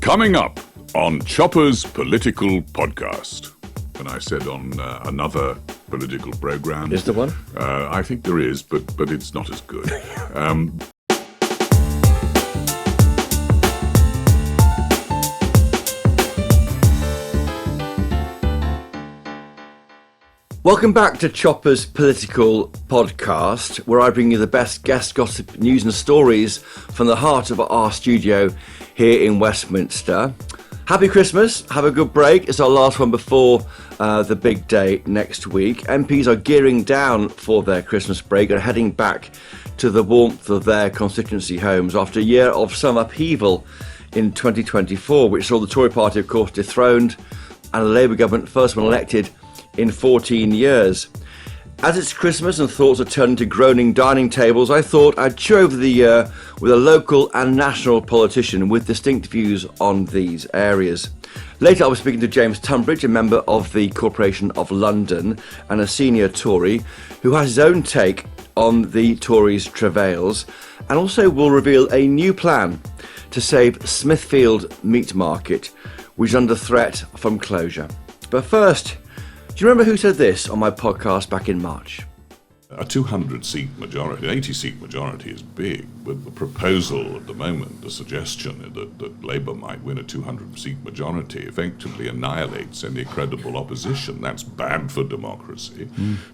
Coming up on Chopper's Political Podcast. And I said on another political programme... Is there one? I think there is, but it's not as good. Welcome back to Chopper's Political Podcast, where I bring you the best guest gossip, news and stories from the heart of our studio here in Westminster. Happy Christmas, have a good break. It's our last one before the big day next week. MPs are gearing down for their Christmas break and heading back to the warmth of their constituency homes after a year of some upheaval in 2024, which saw the Tory party, of course, dethroned and a Labour government, first one elected in 14 years. As it's Christmas and thoughts are turning to groaning dining tables, I thought I'd chew over the year with a local and national politician with distinct views on these areas. Later I was speaking to James Tunbridge, a member of the Corporation of London and a senior Tory, who has his own take on the Tories' travails and also will reveal a new plan to save Smithfield meat market, which is under threat from closure. But first, do you remember who said this on my podcast back in March? A 200-seat majority, 80-seat majority is big, but the proposal at the moment, the suggestion that Labour might win a 200-seat majority effectively annihilates any credible opposition. That's bad for democracy.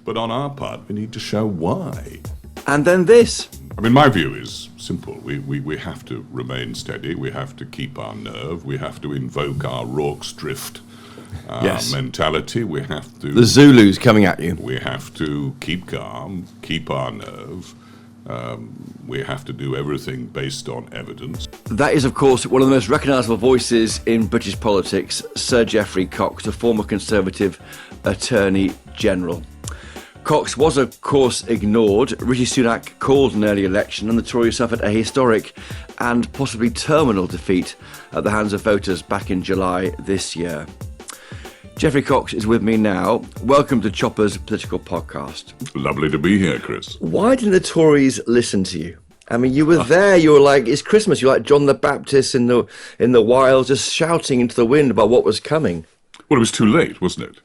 But on our part, we need to show why. And then this. I mean, my view is simple. We have to remain steady. We have to keep our nerve. We have to invoke our Rorke's drift mentality. We have to... The Zulus coming at you. We have to keep calm, keep our nerve. We have to do everything based on evidence. That is, of course, one of the most recognisable voices in British politics, Sir Jeffrey Cox, the former Conservative Attorney General. Cox was, of course, ignored. Rishi Sunak called an early election and the Tories suffered a historic and possibly terminal defeat at the hands of voters back in July this year. Jeffrey Cox is with me now. Welcome to Chopper's Political Podcast. Lovely to be here, Chris. Why didn't the Tories listen to you? I mean, you were there. You were like, it's Christmas. You're like John the Baptist in the wild, just shouting into the wind about what was coming. Well, it was too late, wasn't it?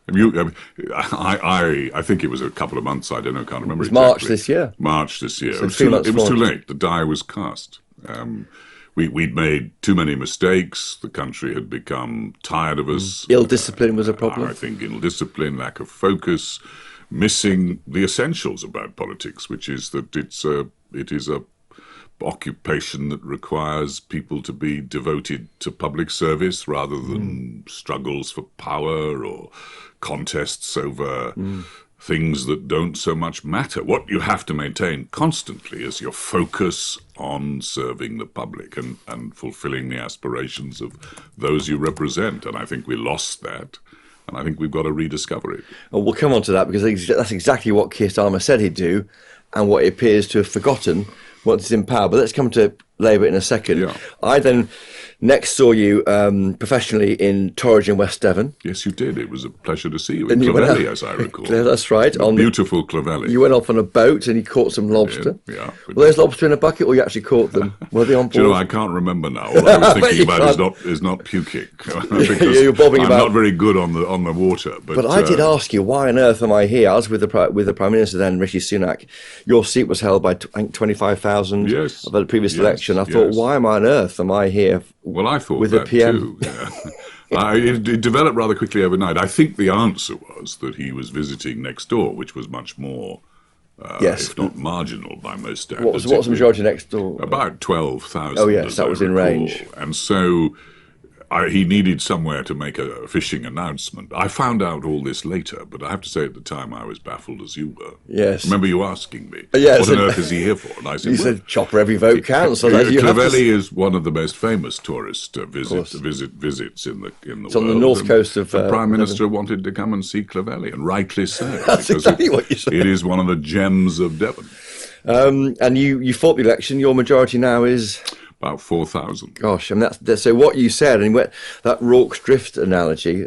I think it was a couple of months. I don't know. Can't remember. It was exactly. March this year. March this year. So it was too late. The die was cast. We'd made too many mistakes. The country had become tired of us. Ill-discipline was a problem. I think ill-discipline, lack of focus, missing the essentials about politics, which is that it is a occupation that requires people to be devoted to public service rather than struggles for power or contests over things that don't so much matter. What you have to maintain constantly is your focus on serving the public and fulfilling the aspirations of those you represent. And I think we lost that. And I think we've got to rediscover it. Well, we'll come on to that because that's exactly what Keir Starmer said he'd do and what he appears to have forgotten once he's in power. But let's come to Labour in a second. Yeah. I then next saw you professionally in Torridge in West Devon. Yes, you did. It was a pleasure to see you in Clovelly, as I recall. That's right. Beautiful Clovelly. You went off on a boat and you caught some lobster. Yeah. Were those lobster in a bucket or you actually caught them? Were they on board? Do you know, I can't remember now. All I was thinking about is not puking. You're bobbing I'm about. not very good on the water. But I did ask you, why on earth am I here? I was with the Prime Minister then, Rishi Sunak. Your seat was held by, I think, 25,000 of the previous election. I thought, why am I on earth am I here? Well, I thought with that the PM. too. Yeah. It developed rather quickly overnight. I think the answer was that he was visiting next door, which was much more, if not marginal by most standards. What's the majority next door? About 12,000. Oh yes, that was in range. And so he needed somewhere to make a fishing announcement. I found out all this later, but I have to say at the time I was baffled as you were. Yes. Remember you asking me, yes, what on earth is he here for? And I said, you said, Chopper, every vote counts. So Clovelly is one of the most famous tourist visits in the world. It's on the north coast of... the Prime Minister wanted to come and see Clovelly, and rightly so. That's exactly what you said. It is one of the gems of Devon. And you fought the election. Your majority now is... About 4,000. Gosh, and that's so. What you said, and that Rorke's drift analogy,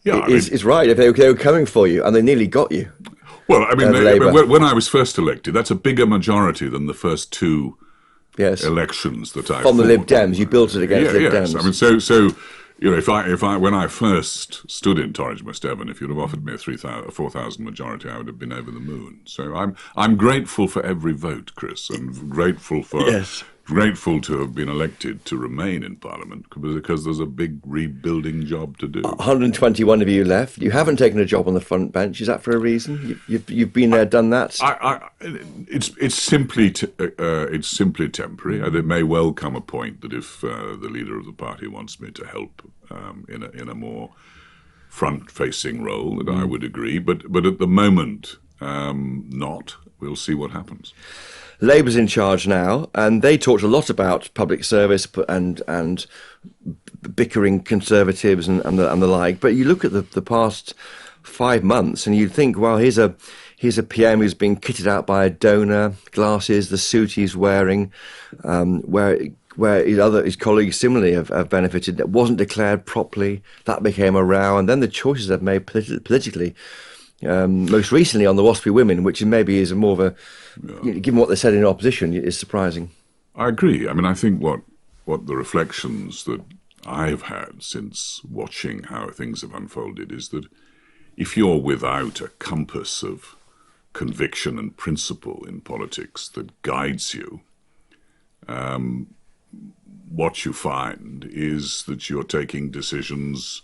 is right. If they were coming for you, and they nearly got you. Well, I mean, when I was first elected, that's a bigger majority than the first two elections that I from the Lib fought Dems. on. You built it against Lib Dems. I mean, if I when I first stood in Torridge Devon, if you'd have offered me a 4,000 majority, I would have been over the moon. So I'm grateful for every vote, Chris, and grateful for grateful to have been elected to remain in Parliament, because there's a big rebuilding job to do. 121 of you left. You haven't taken a job on the front bench. Is that for a reason? You've been there, done that. It's simply temporary. There may well come a point that if the leader of the party wants me to help in a more front-facing role, that I would agree. But at the moment, not. We'll see what happens. Labour's in charge now, and they talked a lot about public service and bickering Conservatives and the like. But you look at the past 5 months, and you think, well, here's a PM who's been kitted out by a donor, glasses, the suit he's wearing, where his colleagues similarly have benefited. It wasn't declared properly. That became a row, and then the choices they've made politically. Most recently on the WASPy women, which maybe is more of a, given what they said in opposition, is surprising. I agree. I mean, I think what the reflections that I've had since watching how things have unfolded is that if you're without a compass of conviction and principle in politics that guides you, what you find is that you're taking decisions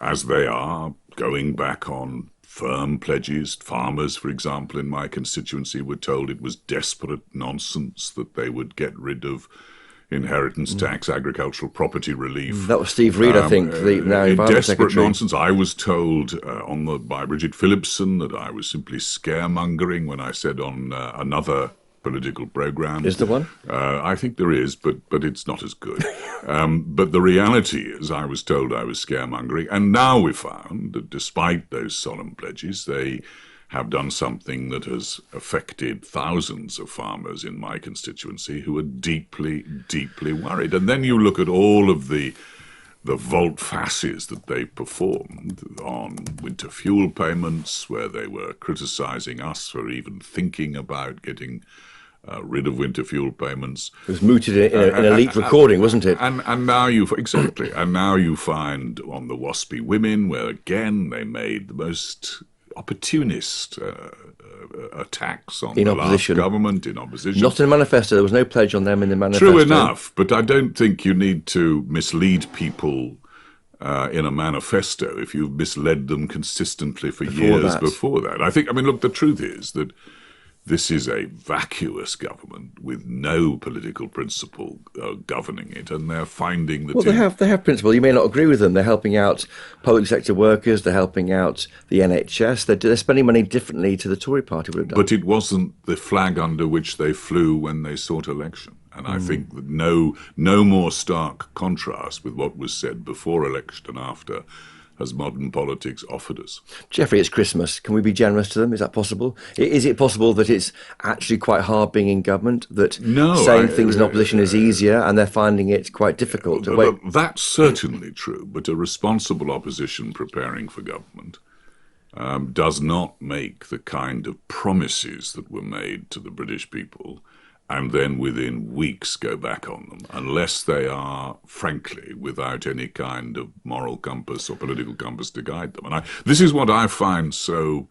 as they are, going back on firm pledges. Farmers, for example, in my constituency were told it was desperate nonsense that they would get rid of inheritance tax, agricultural property relief. That was Steve Reed, I think, the now Environment desperate Secretary. Nonsense. I was told by Bridget Phillipson that I was simply scaremongering when I said on another political programme. Is there one? I think there is, but it's not as good. But the reality is I was told I was scaremongering, and now we found that despite those solemn pledges, they have done something that has affected thousands of farmers in my constituency who are deeply, deeply worried. And then you look at all of the volte-faces that they performed on winter fuel payments, where they were criticising us for even thinking about getting rid of winter fuel payments. It was mooted in an elite recording, wasn't it? And now exactly. And now you find on the WASPy women, where again they made the most opportunist attacks on the last government in opposition. Not in the manifesto. There was no pledge on them in the manifesto. True enough, but I don't think you need to mislead people in a manifesto if you've misled them consistently for years before that. I mean, look, the truth is that this is a vacuous government with no political principle governing it, and they're finding that... Well, they have principle. You may not agree with them. They're helping out public sector workers. They're helping out the NHS. They're spending money differently to the Tory party would have done. But it wasn't the flag under which they flew when they sought election. And I think that no more stark contrast with what was said before election and after has modern politics offered us. Geoffrey, it's Christmas. Can we be generous to them? Is that possible? Is it possible that it's actually quite hard being in government, that saying things in opposition is easier and they're finding it quite difficult? That's certainly true, but a responsible opposition preparing for government does not make the kind of promises that were made to the British people and then within weeks go back on them, unless they are, frankly, without any kind of moral compass or political compass to guide them. And this is what I find so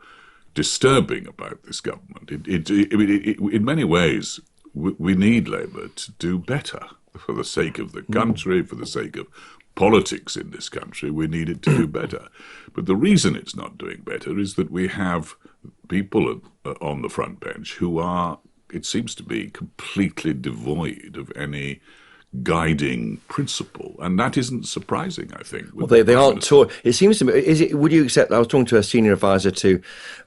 disturbing about this government. In many ways, we need Labour to do better for the sake of the country, for the sake of politics in this country. We need it to do better. But the reason it's not doing better is that we have people on the front bench who are, it seems to be, completely devoid of any guiding principle, and that isn't surprising, I think. Well, they aren't taught. It seems to me. Would you accept? I was talking to a senior advisor to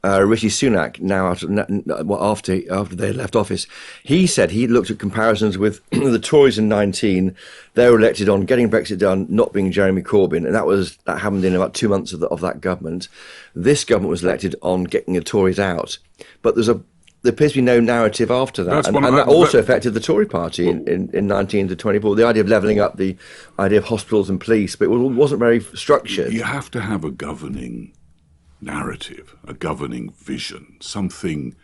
Rishi Sunak now after they left office. He said he looked at comparisons with the Tories in 19. They were elected on getting Brexit done, not being Jeremy Corbyn, and that happened in about 2 months of that government. This government was elected on getting the Tories out, but there appears to be no narrative after that. And that also affected the Tory party in 19 to 24. The idea of levelling up, the idea of hospitals and police, but it wasn't very structured. You have to have a governing narrative, a governing vision, something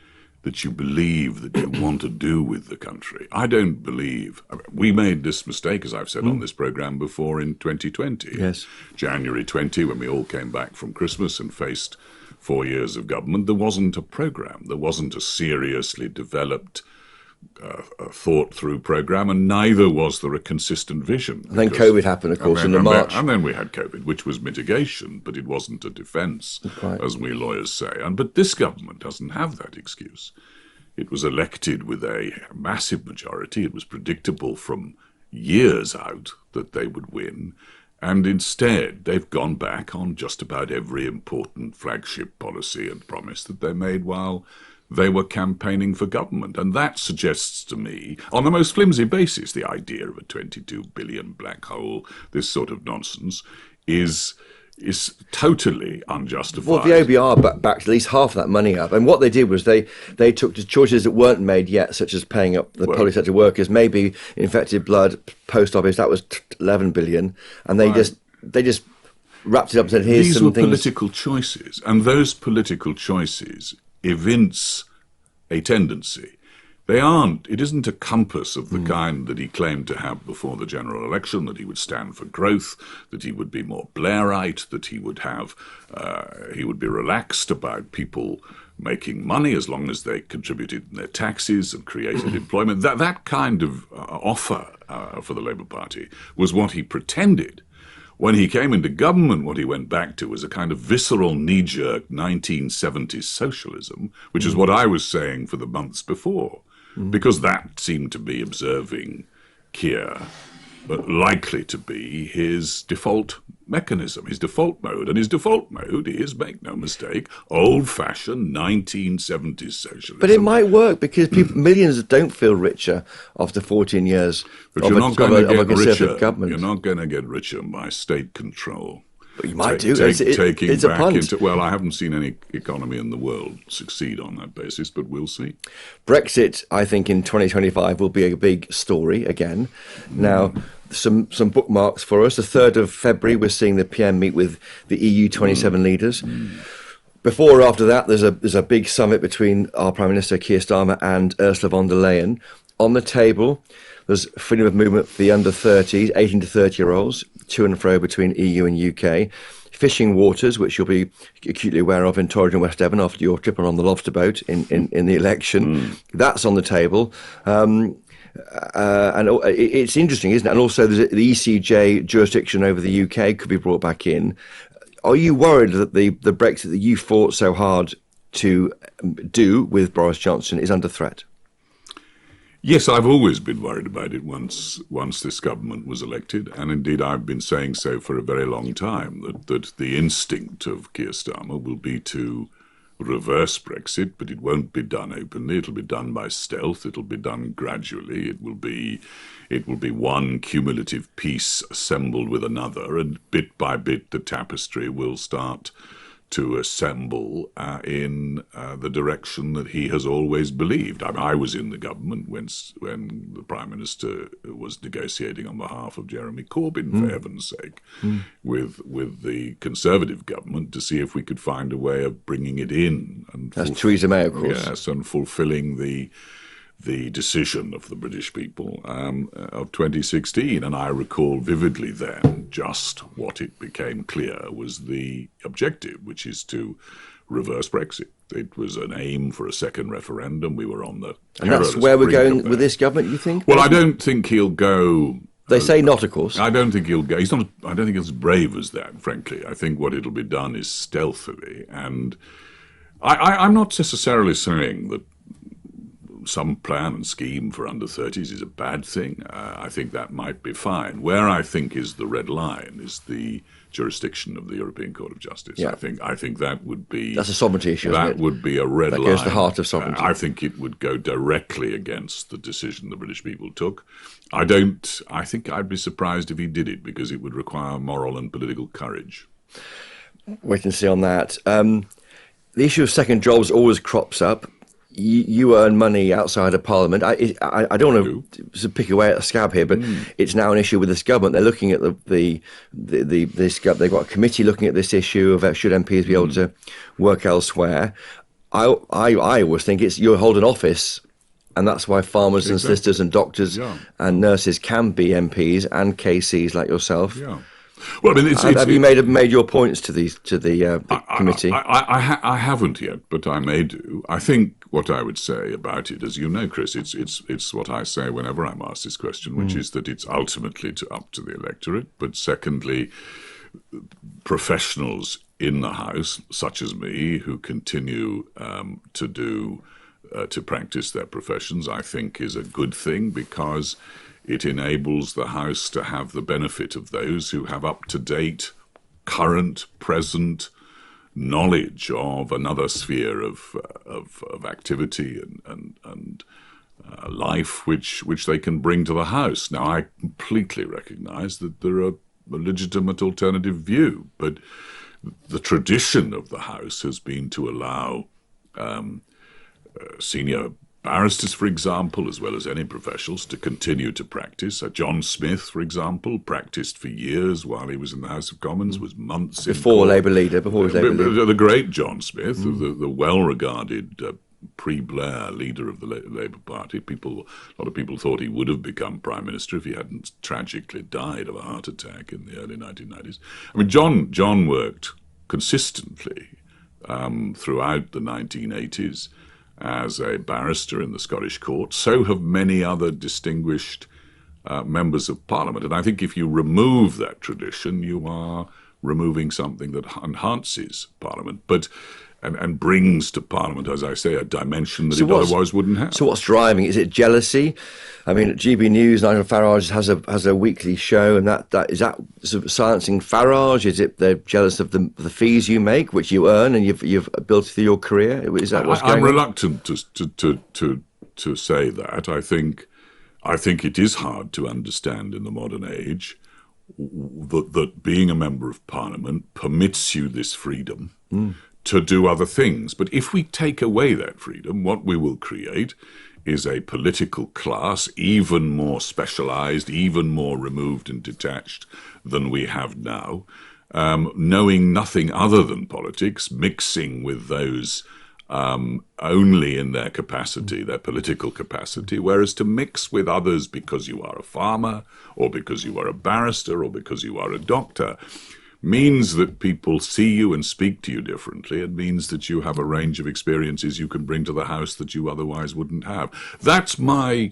that you believe that you want to do with the country. I don't believe... we made this mistake, as I've said on this programme before, in 2020. Yes. January 20, when we all came back from Christmas and faced 4 years of government, there wasn't a programme. There wasn't a seriously developed, thought-through programme, and neither was there a consistent vision. And then COVID happened, of course, in March. And then we had COVID, which was mitigation, but it wasn't a defence, as we lawyers say. But this government doesn't have that excuse. It was elected with a massive majority. It was predictable from years out that they would win. And instead, they've gone back on just about every important flagship policy and promise that they made while they were campaigning for government. And that suggests to me, on the most flimsy basis, the idea of a 22 billion black hole, this sort of nonsense, is totally unjustified. Well, the OBR backed at least half of that money up. And what they did was they took the choices that weren't made yet, such as paying up the public sector workers, maybe infected blood, post office, that was 11 billion. And they just wrapped it up and said, here's These some were things. political choices, and those political choices evince a tendency. It isn't a compass of the kind that he claimed to have before the general election, that he would stand for growth, that he would be more Blairite, that he would be relaxed about people making money as long as they contributed their taxes and created employment. That kind of offer for the Labour Party was what he pretended. When he came into government, what he went back to was a kind of visceral, knee-jerk 1970s socialism, which is what I was saying for the months before, because that seemed to be observing Keir, but likely to be his default mechanism, his default mode. And his default mode is, make no mistake, old-fashioned 1970s socialism. But it might work because millions don't feel richer after 14 years of a Conservative government. You're not going to get richer by state control. But you might do. It's a punt. Well, I haven't seen any economy in the world succeed on that basis, but we'll see. Brexit, I think, in 2025 will be a big story again. Now, some bookmarks for us. The 3rd of February, we're seeing the PM meet with the EU 27 leaders. Before or after that, there's a big summit between our Prime Minister, Keir Starmer, and Ursula von der Leyen. On the table, there's freedom of movement for the under 30s, 18 to 30-year-olds, to and fro between EU and UK. Fishing waters, which you'll be acutely aware of in Torridge and West Devon after your trip on the lobster boat in the election. That's on the table. And it's interesting, isn't it? And also the ECJ jurisdiction over the UK could be brought back in. Are you worried that the Brexit that you fought so hard to do with Boris Johnson is under threat? Yes, I've always been worried about it once this government was elected, and indeed I've been saying so for a very long time, that the instinct of Keir Starmer will be to reverse Brexit, but it won't be done openly. It'll be done by stealth. It'll be done gradually. It will be one cumulative piece assembled with another, and bit by bit the tapestry will start to assemble in the direction that he has always believed. I was in the government when the Prime Minister was negotiating on behalf of Jeremy Corbyn, for heaven's sake, with the Conservative government to see if we could find a way of bringing it in. And that's Theresa May, of course. Yes, and fulfilling the decision of the British people of 2016. And I recall vividly then just what it became clear was the objective, which is to reverse Brexit. It was an aim for a second referendum. We were on the... And that's where we're going with this government, you think? Well, I don't think he'll go... They say not, of course. I don't think he'll go... I don't think he's as brave as that, frankly. I think what it'll be done is stealthily. And I'm not necessarily saying that some plan and scheme for under 30s is a bad thing. I think that might be fine. Where I think is the red line is the jurisdiction of the European Court of Justice. Yeah. I think that would be... That's a sovereignty issue, that isn't it? Would be a red line. That goes to the heart of sovereignty. I think it would go directly against the decision the British people took. I think I'd be surprised if he did it, because it would require moral and political courage. Wait and see on that. The issue of second jobs always crops up. You earn money outside of Parliament. I don't want to pick away at a scab here, but it's now an issue with this government. They're looking at this. They've got a committee looking at this issue of should MPs be able to work elsewhere. I always think it's you hold an office, and that's why farmers and solicitors and doctors and nurses can be MPs and KCs like yourself. Yeah. Well, I mean, have you made your points to the committee? I haven't yet, but I may do. I think what I would say about it, as you know, Chris, it's what I say whenever I'm asked this question, which is that it's ultimately up to the electorate. But secondly, professionals in the House, such as me, who continue to practice their professions, I think is a good thing, because it enables the House to have the benefit of those who have up-to-date, current, present knowledge of another sphere of activity and life which they can bring to the House. Now, I completely recognise that there are a legitimate alternative view, but the tradition of the House has been to allow senior barristers, for example, as well as any professionals, to continue to practice. John Smith, for example, practiced for years while he was in the House of Commons, was months before Labour leader. The great John Smith, the well-regarded pre-Blair leader of the Labour Party. A lot of people thought he would have become Prime Minister if he hadn't tragically died of a heart attack in the early 1990s. I mean, John worked consistently throughout the 1980s as a barrister in the Scottish court. So have many other distinguished members of Parliament. And I think if you remove that tradition, you are removing something that enhances Parliament, and brings to Parliament, as I say, a dimension that it otherwise wouldn't have. So what's driving? Is it jealousy? I mean, at GB News, Nigel Farage has a weekly show, and is that sort of silencing Farage? Is it they're jealous of the fees you make, which you earn and you've built through your career? Is that what's going on? I'm reluctant to say that. I think it is hard to understand in the modern age that being a member of Parliament permits you this freedom to do other things. But if we take away that freedom, what we will create is a political class even more specialised, even more removed and detached than we have now, knowing nothing other than politics, mixing with those only in their capacity, their political capacity, whereas to mix with others because you are a farmer, or because you are a barrister, or because you are a doctor, means that people see you and speak to you differently. It means that you have a range of experiences you can bring to the House that you otherwise wouldn't have. That's my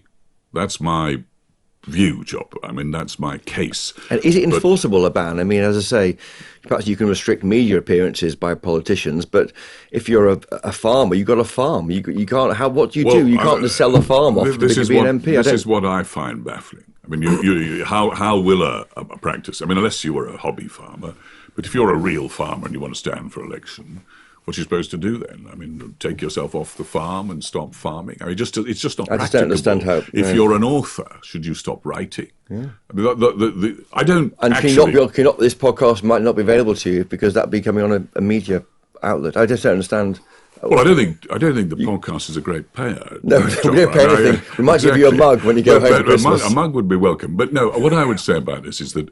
view, Chopper. I mean, that's my case. And is it enforceable, a ban? I mean, as I say, perhaps you can restrict media appearances by politicians, but if you're a farmer, you've got a farm. You can't. What do you do? You can't just sell the farm off to be an MP. This is what I find baffling. I mean, how will a practice? I mean, unless you were a hobby farmer, but if you're a real farmer and you want to stand for election, what are you supposed to do then? I mean, take yourself off the farm and stop farming? I mean, it's just not practical. I just don't understand how. If you're an author, should you stop writing? Yeah. I mean, I don't. And actually, this podcast might not be available to you because that'd be coming on a media outlet. I just don't understand. Well, I don't think the podcast is a great payer. No, we don't pay anything. We might give you a mug when you go home for Christmas. A mug would be welcome. But no, what I would say about this is that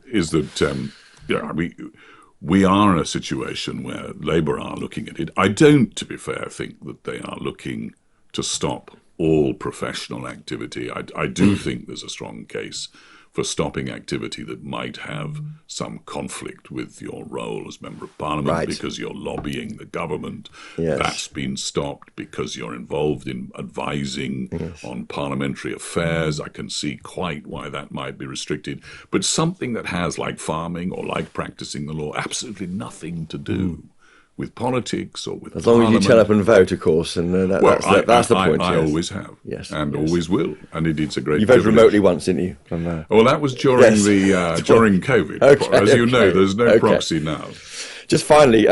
we are in a situation where Labour are looking at it. I don't, to be fair, think that they are looking to stop all professional activity. I do think there's a strong case for stopping activity that might have some conflict with your role as Member of Parliament, because you're lobbying the government. Yes. That's been stopped because you're involved in advising on parliamentary affairs. I can see quite why that might be restricted. But something that has, like farming or like practicing the law, absolutely nothing to do with politics or with as long as you turn up and vote, of course, and that's the point. I always have, and always will, and it's a great. You voted remotely once, didn't you? Well, that was during during COVID. As you know, there's no proxy now. Just finally,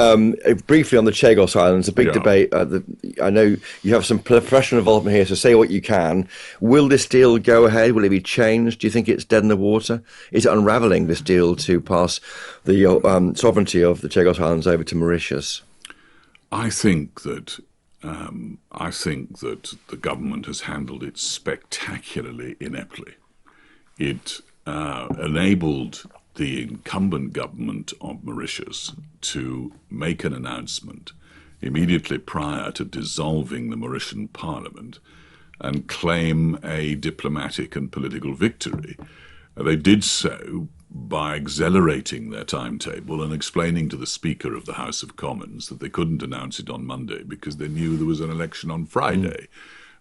briefly on the Chagos Islands, a big debate. I know you have some professional involvement here, so say what you can. Will this deal go ahead? Will it be changed? Do you think it's dead in the water? Is it unravelling, this deal to pass the sovereignty of the Chagos Islands over to Mauritius? I think that the government has handled it spectacularly ineptly. It enabled the incumbent government of Mauritius to make an announcement immediately prior to dissolving the Mauritian Parliament and claim a diplomatic and political victory. They did so by accelerating their timetable and explaining to the Speaker of the House of Commons that they couldn't announce it on Monday because they knew there was an election on Friday.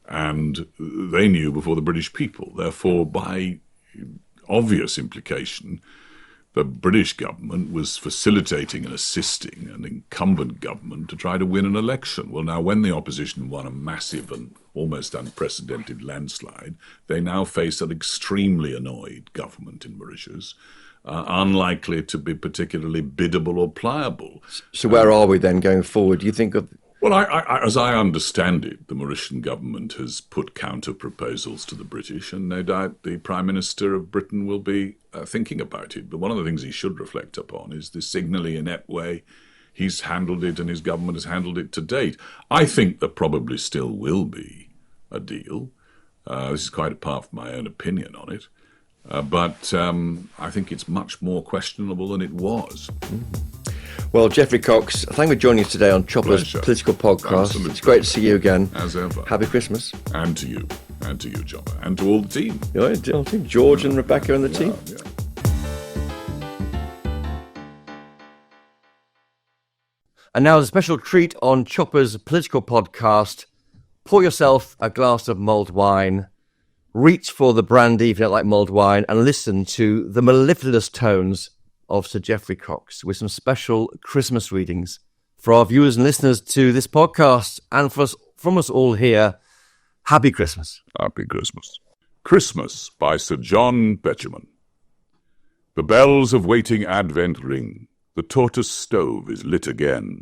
And they knew before the British people. Therefore, by obvious implication, the British government was facilitating and assisting an incumbent government to try to win an election. Well, now, when the opposition won a massive and almost unprecedented landslide, they now face an extremely annoyed government in Mauritius, unlikely to be particularly biddable or pliable. So where are we then going forward? Do you think of... Well, as I understand it, the Mauritian government has put counter-proposals to the British, and no doubt the Prime Minister of Britain will be thinking about it. But one of the things he should reflect upon is the signally inept way he's handled it and his government has handled it to date. I think there probably still will be a deal. This is quite apart from my own opinion on it. But I think it's much more questionable than it was. Well, Jeffrey Cox, thank you for joining us today on Chopper's Political Podcast. Absolutely. It's great to see you again. As ever. Happy Christmas. And to you, Chopper, and to all the team. Yeah, George and Rebecca and the team. Yeah. And now, as a special treat on Chopper's Political Podcast, pour yourself a glass of mulled wine, reach for the brandy if you don't like mulled wine, and listen to the mellifluous tones of Sir Jeffrey Cox with some special Christmas readings for our viewers and listeners to this podcast, and from us all here. Happy Christmas. Happy Christmas. Christmas by Sir John Betjeman. The bells of waiting Advent ring, the tortoise stove is lit again,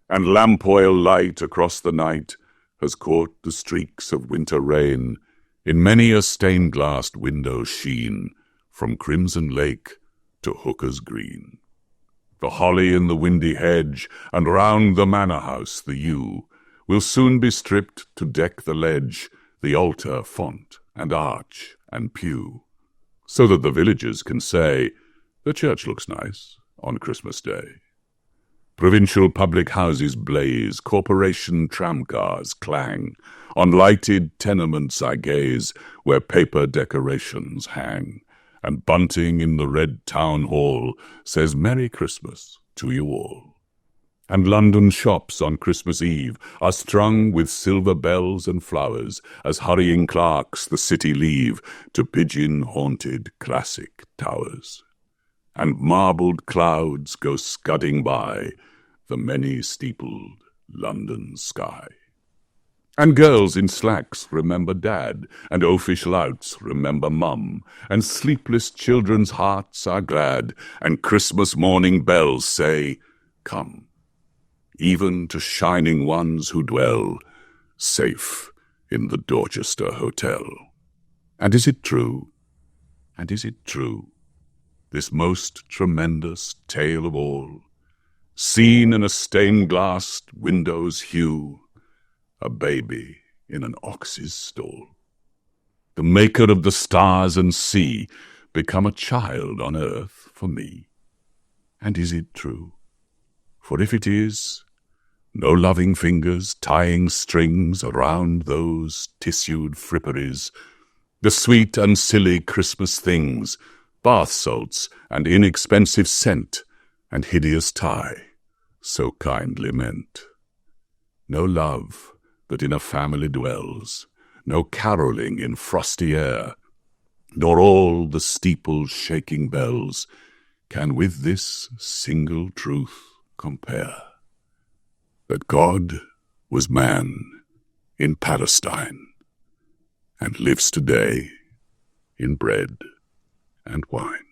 and lamp oil light across the night has caught the streaks of winter rain in many a stained-glassed window sheen from Crimson Lake to Hooker's Green. The holly in the windy hedge, and round the manor house the yew, will soon be stripped to deck the ledge, the altar, font, and arch, and pew, so that the villagers can say, the church looks nice on Christmas Day. Provincial public houses blaze, corporation tramcars clang, on lighted tenements I gaze, where paper decorations hang, and bunting in the red town hall says Merry Christmas to you all. And London shops on Christmas Eve are strung with silver bells and flowers, as hurrying clerks the city leave to pigeon-haunted classic towers. And marbled clouds go scudding by the many-steepled London sky. And girls in slacks remember Dad, and oafish louts remember Mum, and sleepless children's hearts are glad, and Christmas morning bells say, Come, even to shining ones who dwell safe in the Dorchester Hotel. And is it true? And is it true? This most tremendous tale of all, seen in a stained-glassed window's hue, a baby in an ox's stall. The maker of the stars and sea become a child on earth for me. And is it true? For if it is, no loving fingers tying strings around those tissued fripperies, the sweet and silly Christmas things, bath salts and inexpensive scent, and hideous tie, so kindly meant. No love that in a family dwells, no carolling in frosty air, nor all the steeples shaking bells can with this single truth compare, that God was man in Palestine, and lives today in bread and wine.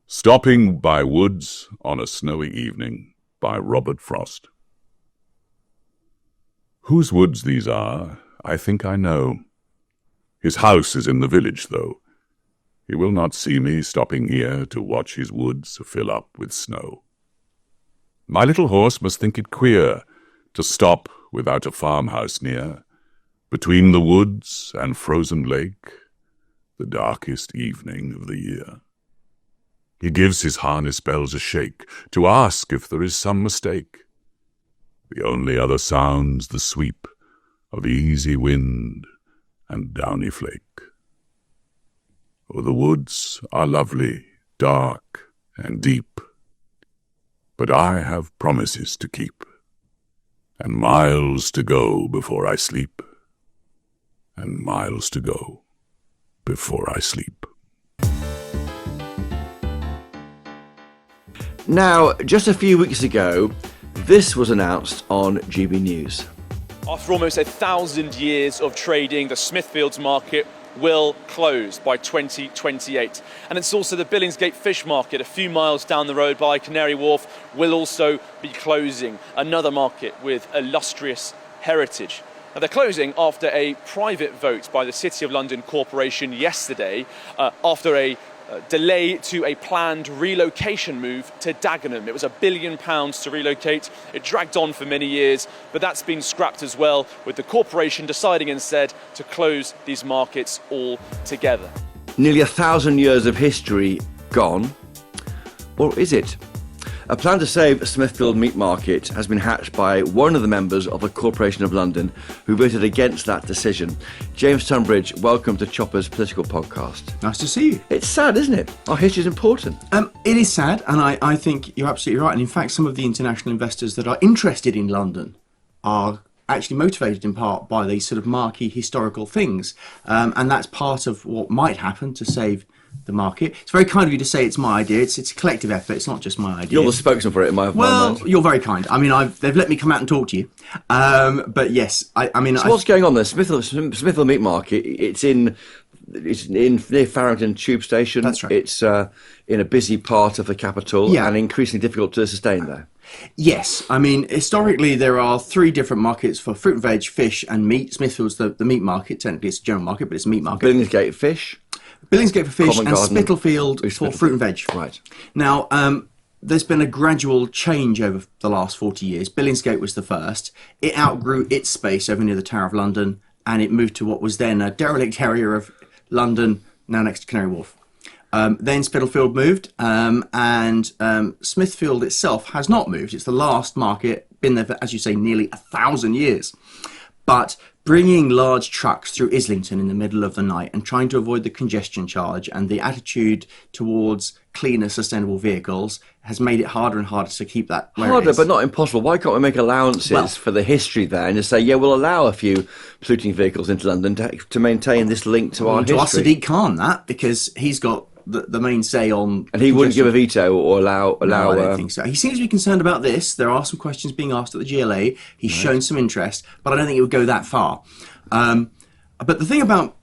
Stopping by Woods on a Snowy Evening by Robert Frost. Whose woods these are, I think I know. His house is in the village, though. He will not see me stopping here to watch his woods fill up with snow. My little horse must think it queer to stop without a farmhouse near, between the woods and frozen lake, the darkest evening of the year. He gives his harness bells a shake to ask if there is some mistake. The only other sound's the sweep of easy wind and downy flake. Oh, the woods are lovely, dark and deep, but I have promises to keep, and miles to go before I sleep, and miles to go before I sleep. Now, just a few weeks ago, this was announced on GB News. After almost 1,000 years of trading, the Smithfield market will close by 2028. And it's also the Billingsgate Fish Market, a few miles down the road by Canary Wharf, will also be closing. Another market with illustrious heritage. Now, they're closing after a private vote by the City of London Corporation yesterday, after a delay to a planned relocation move to Dagenham. It was £1 billion to relocate. It dragged on for many years, but that's been scrapped as well, with the corporation deciding instead to close these markets altogether. Nearly 1,000 years of history gone, or is it? A plan to save Smithfield Meat Market has been hatched by one of the members of the Corporation of London who voted against that decision. James Tunbridge, welcome to Chopper's Political Podcast. Nice to see you. It's sad, isn't it? Our history is important. It is sad, and I think you're absolutely right. And in fact, some of the international investors that are interested in London are actually motivated in part by these sort of marquee historical things. And that's part of what might happen to save the market. It's very kind of you to say it's my idea. It's a collective effort. It's not just my idea. You're the spokesman for it in my mind. Well, you're very kind. I mean, they've let me come out and talk to you. But yes, I mean... So what's going on there? Smithfield Meat Market, it's near Farringdon Tube Station. That's right. It's in a busy part of the capital, Yeah. and increasingly difficult to sustain there. Yes, I mean, historically there are three different markets for fruit and veg, fish and meat. Smithfield's the meat market. Technically it's a general market, but it's a meat market. Billingsgate Fish. Billingsgate for fish Common and Garden. Spitalfield for fruit and veg. Right. Now, there's been a gradual change over the last 40 years. Billingsgate was the first. It outgrew its space over near the Tower of London, and it moved to what was then a derelict area of London, now next to Canary Wharf. Then Spitalfield moved, and Smithfield itself has not moved. It's the last market, been there for, as you say, nearly 1,000 years. But bringing large trucks through Islington in the middle of the night and trying to avoid the congestion charge and the attitude towards cleaner, sustainable vehicles has made it harder and harder to keep that where Harder, it is. but not impossible. Why can't we make allowances for the history there and just say, yeah, we'll allow a few polluting vehicles into London to maintain this link to our to history? us, Sadiq Khan, that, because he's got the main say on... And he wouldn't give a veto or allow... No, I don't think so. He seems to be concerned about this. There are some questions being asked at the GLA. He's shown some interest, but I don't think it would go that far. But the thing about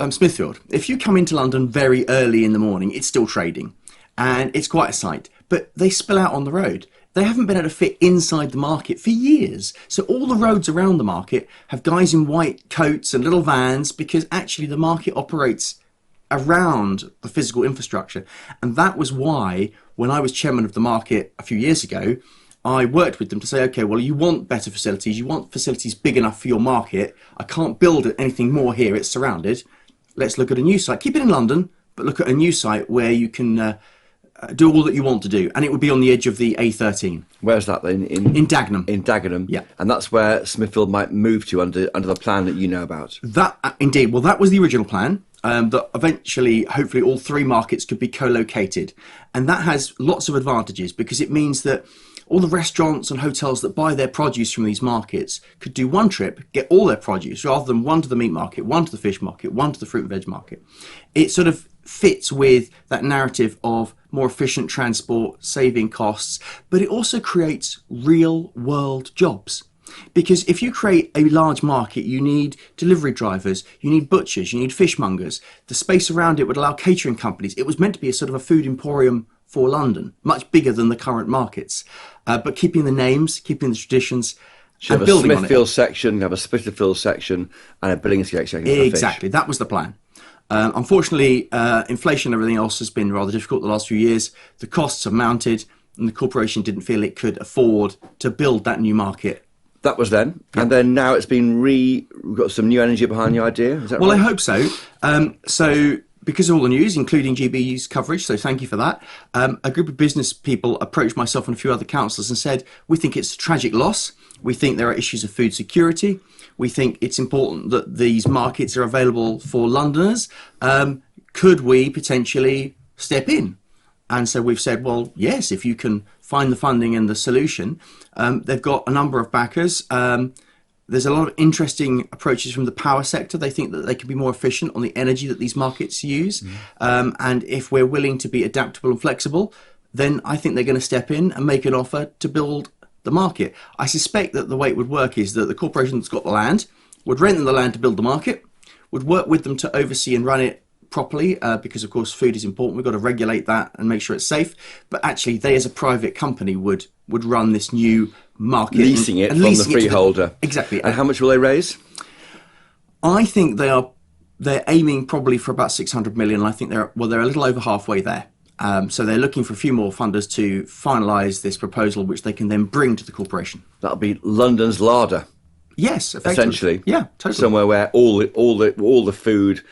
Smithfield, if you come into London very early in the morning, it's still trading, and it's quite a sight. But they spill out on the road. They haven't been able to fit inside the market for years. So all the roads around the market have guys in white coats and little vans, because actually the market operates around the physical infrastructure. And that was why, when I was chairman of the market a few years ago, I worked with them to say, okay, well, you want better facilities, you want facilities big enough for your market. I can't build anything more here, it's surrounded. Let's look at a new site. Keep it in London, but look at a new site where you can do all that you want to do. And it would be on the edge of the A13. Where's that then? In Dagenham. In Dagenham. Yeah. And that's where Smithfield might move to under the plan that you know about. That, indeed. Well, that was the original plan. That eventually, hopefully, all three markets could be co-located. And that has lots of advantages, because it means that all the restaurants and hotels that buy their produce from these markets could do one trip, get all their produce, rather than one to the meat market, one to the fish market, one to the fruit and veg market. It sort of fits with that narrative of more efficient transport, saving costs, but it also creates real world jobs. Because if you create a large market, you need delivery drivers, you need butchers, you need fishmongers. The space around it would allow catering companies. It was meant to be a sort of a food emporium for London, much bigger than the current markets. But keeping the names, keeping the traditions, and building on it. Have a Smithfield section, have a Spitalfield section, and a Billingsgate section for fish. Exactly, that was the plan. Unfortunately, inflation and everything else has been rather difficult the last few years. The costs have mounted, and the corporation didn't feel it could afford to build that new market. That was then, and then now it's been we've got some new energy behind the idea. Is that Well, right? I hope so. So because of all the news, including GB's coverage, so thank you for that, a group of business people approached myself and a few other councillors and said, we think it's a tragic loss. We think there are issues of food security. We think it's important that these markets are available for Londoners. Could we potentially step in? And so we've said, well, yes, if you can find the funding and the solution. They've got a number of backers. There's a lot of interesting approaches from the power sector. They think that they can be more efficient on the energy that these markets use. And if we're willing to be adaptable and flexible, then I think they're going to step in and make an offer to build the market. I suspect that the way it would work is that the corporation that's got the land would rent them the land to build the market, would work with them to oversee and run it properly, because of course food is important. We've got to regulate that and make sure it's safe. But actually they as a private company would run this new market. Leasing it from the freeholder. Exactly. And how much will they raise? I think they're aiming probably for about 600 million. I think they're a little over halfway there. So they're looking for a few more funders to finalise this proposal, which they can then bring to the corporation. That'll be London's larder. Yes, effectively. Essentially. Yeah, totally. Somewhere where all the food,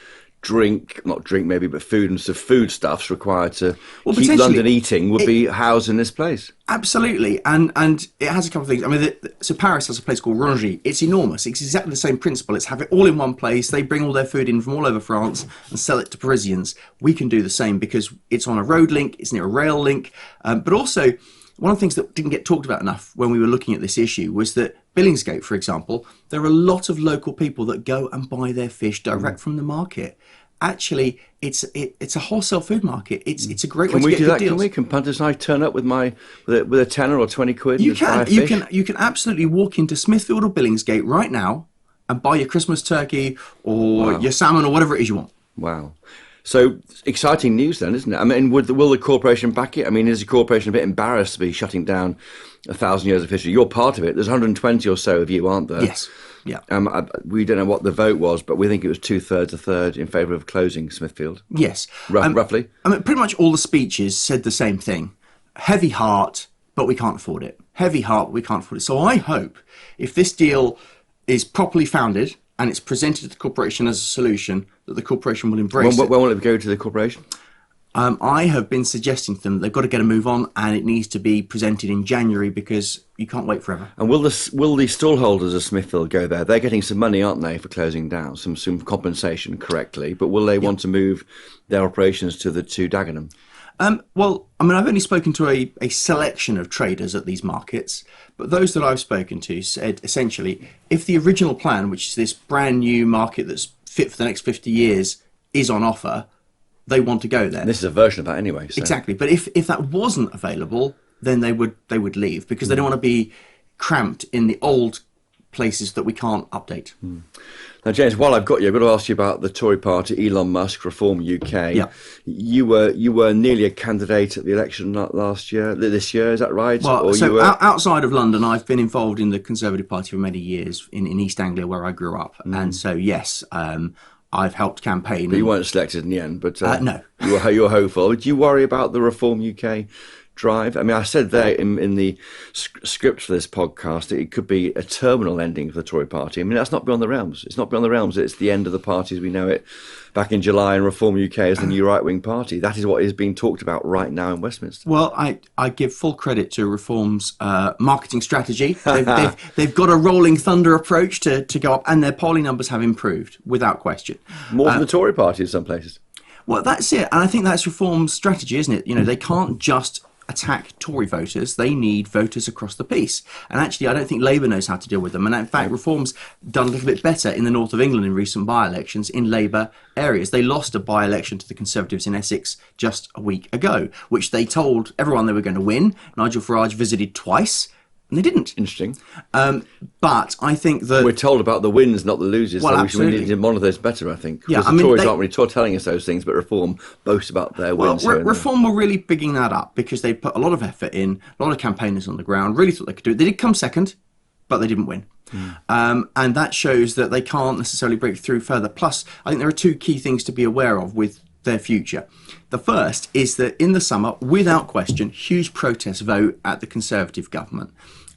not drink maybe, but food and food stuffs required to keep London eating would be housed in this place. Absolutely, and it has a couple of things. I mean, so Paris has a place called Rangy. It's enormous. It's exactly the same principle. It's have it all in one place. They bring all their food in from all over France and sell it to Parisians. We can do the same because it's on a road link. It's near a rail link. But also, one of the things that didn't get talked about enough when we were looking at this issue was that Billingsgate, for example, there are a lot of local people that go and buy their fish direct from the market. Actually, it's a wholesale food market. It's a great way to get good deals. Can punters and I turn up with a tenner or 20 quid? You can absolutely walk into Smithfield or Billingsgate right now and buy your Christmas turkey or your salmon or whatever it is you want. Wow. So exciting news then, isn't it? I mean, will the corporation back it? I mean, is the corporation a bit embarrassed to be shutting down 1,000 years of history? You're part of it. There's 120 or so of you, aren't there? Yes. Yeah. We don't know what the vote was, but we think it was 2/3, a third in favour of closing Smithfield. Yes. Roughly. I mean, pretty much all the speeches said the same thing. Heavy heart, but we can't afford it. Heavy heart, but we can't afford it. So I hope if this deal is properly founded and it's presented to the corporation as a solution, that the corporation will embrace it. When will it go to the corporation? I have been suggesting to them they've got to get a move on, and it needs to be presented in January because you can't wait forever. And will the stallholders of Smithfield go there? They're getting some money, aren't they, for closing down, some compensation correctly, but will they want to move their operations to Dagenham? Well, I mean, I've only spoken to a selection of traders at these markets, but those that I've spoken to said essentially, if the original plan, which is this brand new market that's fit for the next 50 years, is on offer, they want to go there. And this is a version of that anyway. So. Exactly. But if that wasn't available, then they would leave because they don't want to be cramped in the old places that we can't update. Now, James, while I've got you, I've got to ask you about the Tory party, Elon Musk, Reform UK. Yeah. You were nearly a candidate at the election this year, is that right? Well, outside of London, I've been involved in the Conservative Party for many years in East Anglia, where I grew up. And so, yes, I've helped campaign. But you weren't selected in the end, but no. you were hopeful. Do you worry about the Reform UK drive? I mean, I said there in the script for this podcast that it could be a terminal ending for the Tory party. I mean, that's not beyond the realms. It's not beyond the realms. It's the end of the party as we know it back in July, and Reform UK as the new right-wing party. That is what is being talked about right now in Westminster. Well, I give full credit to Reform's marketing strategy. They've got a rolling thunder approach to go up, and their polling numbers have improved, without question. More than the Tory party in some places. Well, that's it. And I think that's Reform's strategy, isn't it? You know, they can't just attack Tory voters. They need voters across the piece. And actually, I don't think Labour knows how to deal with them. And in fact, Reform's done a little bit better in the north of England in recent by-elections in Labour areas. They lost a by-election to the Conservatives in Essex just a week ago, which they told everyone they were going to win. Nigel Farage visited twice, and they didn't. Interesting. But I think that... We're told about the wins, not the losers. Well, so absolutely. we need to monitor those better, I think. Yeah, because the Tories aren't really telling us those things, but Reform boasts about their wins. Well, Reform were really bigging that up because they put a lot of effort in, a lot of campaigners on the ground, really thought they could do it. They did come second, but they didn't win. And that shows that they can't necessarily break through further. Plus, I think there are two key things to be aware of with their future. The first is that in the summer, without question, huge protest vote at the Conservative government.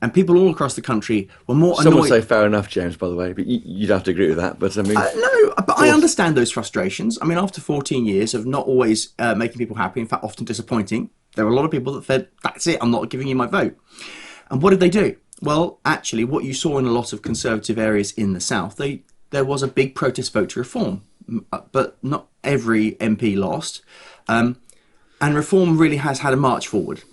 And people all across the country were more annoyed. Some would say fair enough, James, by the way, but you'd have to agree with that. But I mean... no, but I understand those frustrations. I mean, after 14 years of not always making people happy, in fact, often disappointing, there were a lot of people that said, that's it, I'm not giving you my vote. And what did they do? Well, actually, what you saw in a lot of Conservative areas in the south, there was a big protest vote to reform, but not every MP lost. And reform really has had a march forward.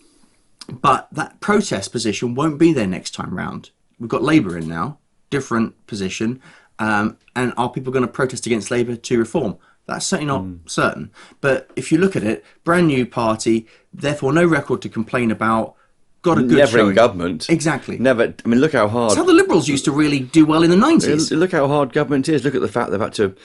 But that protest position won't be there next time round. We've got Labour in now, different position. And are people going to protest against Labour to reform? That's certainly not certain. But if you look at it, brand new party, therefore no record to complain about, got a good Never showing. in government. Exactly. Never. I mean, look how hard... That's how the Liberals used to really do well in the 90s. Look how hard government is. Look at the fact they've had to...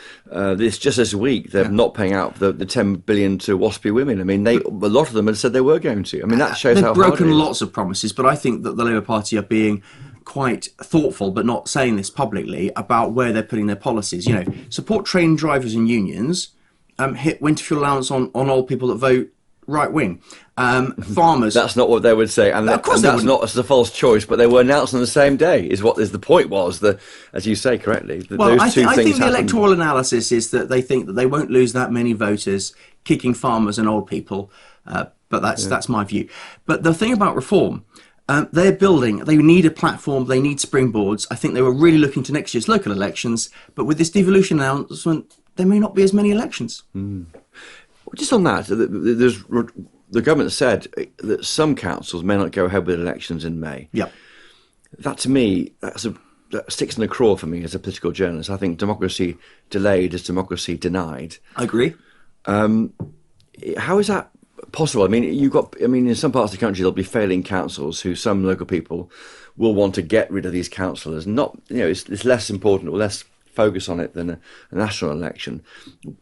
just this week, they're not paying out the 10 billion to WASPy women. I mean, a lot of them had said they were going to. I mean, that shows how hard They've it broken is. lots of promises, but I think that the Labour Party are being quite thoughtful, but not saying this publicly, about where they're putting their policies. You know, support train drivers and unions, hit winter fuel allowance on old people that vote right-wing. Farmers... That's not what they would say, and, of course and they that's wouldn't. not a false choice, but they were announced on the same day, is the point was, as you say correctly, Well, those two I things think the happened. electoral analysis is that they think that they won't lose that many voters kicking farmers and old people, but that's my view. But the thing about reform, they're building, they need a platform, they need springboards. I think they were really looking to next year's local elections, but with this devolution announcement, there may not be as many elections. Just on that, the government said that some councils may not go ahead with elections in May. Yeah. That, to me, that sticks in the craw for me as a political journalist. I think democracy delayed is democracy denied. I agree. How is that possible? I mean, in some parts of the country, there'll be failing councils who some local people will want to get rid of these councillors. Not, it's less important or less focus on it than a national election.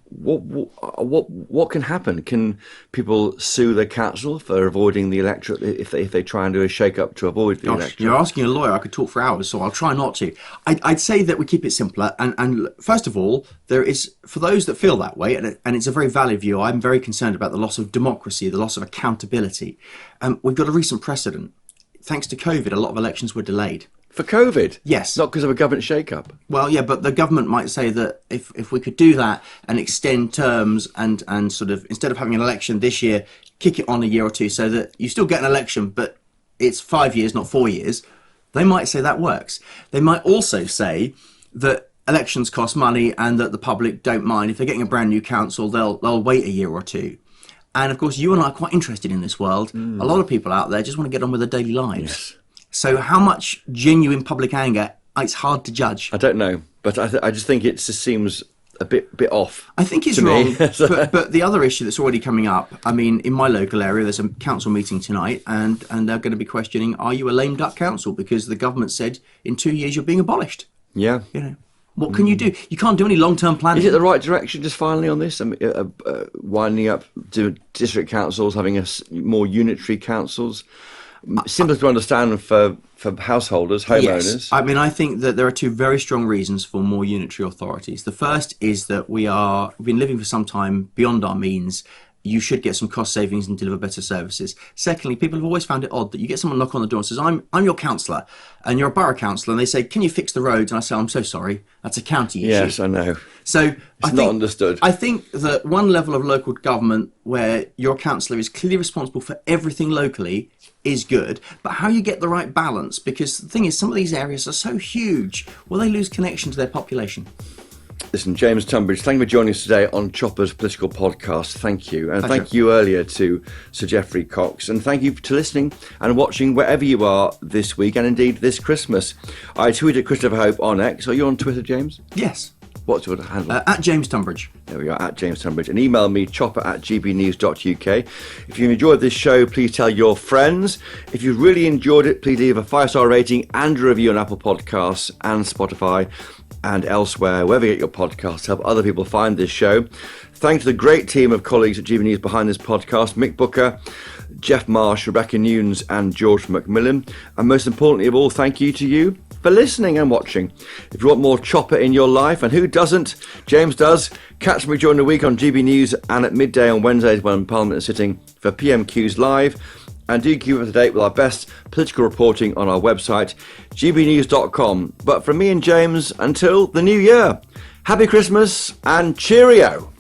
What can happen? Can people sue their council for avoiding the electorate if they try and do a shake-up to avoid the electorate? You're asking a lawyer. I could talk for hours, so I'll try not to. I'd say that we keep it simpler. And first of all, there is, for those that feel that way, and it's a very valid view, I'm very concerned about the loss of democracy, the loss of accountability. We've got a recent precedent. Thanks to COVID, a lot of elections were delayed. For COVID? Yes. Not because of a government shake-up? Well, yeah, but the government might say that if we could do that and extend terms and sort of, instead of having an election this year, kick it on a year or two so that you still get an election, but it's 5 years, not 4 years, they might say that works. They might also say that elections cost money and that the public don't mind. If they're getting a brand new council, they'll wait a year or two. And of course, you and I are quite interested in this world. A lot of people out there just want to get on with their daily lives. Yes. So how much genuine public anger, it's hard to judge. I don't know, but I just think it just seems a bit off. I think it's wrong, but the other issue that's already coming up, I mean, in my local area, there's a council meeting tonight, and they're going to be questioning, are you a lame duck council? Because the government said in 2 years you're being abolished. Yeah. What can you do? You can't do any long-term planning. Is it the right direction, just finally on this? Winding up to district councils, having more unitary councils? Simple to understand for householders, homeowners. Yes. I mean, I think that there are two very strong reasons for more unitary authorities. The first is that we've been living for some time beyond our means. You should get some cost savings and deliver better services. Secondly, people have always found it odd that you get someone knock on the door and says, I'm your councillor, and you're a borough councillor, and they say, can you fix the roads? And I say, I'm so sorry, that's a county issue. Yes, I know. So it's not understood. I think that one level of local government where your councillor is clearly responsible for everything locally is good, but how you get the right balance, because the thing is, some of these areas are so huge, will they lose connection to their population? Listen, James Tunbridge, thank you for joining us today on Chopper's Political Podcast. Thank you. And Pleasure. thank you earlier to Sir Jeffrey Cox. And thank you to listening and watching wherever you are this week and indeed this Christmas. I tweeted Christopher Hope on X. Are you on Twitter, James? Yes. What's your handle? At James Tunbridge. There we are, at James Tunbridge. And email me, chopper@gbnews.uk. If you enjoyed this show, please tell your friends. If you really enjoyed it, please leave a 5-star rating and a review on Apple Podcasts and Spotify and elsewhere, wherever you get your podcasts, help other people find this show. Thanks to the great team of colleagues at GB News behind this podcast, Mick Booker, Jeff Marsh, Rebecca Nunes and George McMillan. And most importantly of all, thank you to you for listening and watching. If you want more Chopper in your life, and who doesn't? James does. Catch me during the week on GB News and at midday on Wednesdays when Parliament is sitting for PMQs Live. And do keep up to date with our best political reporting on our website, gbnews.com. But from me and James, until the new year, happy Christmas and cheerio!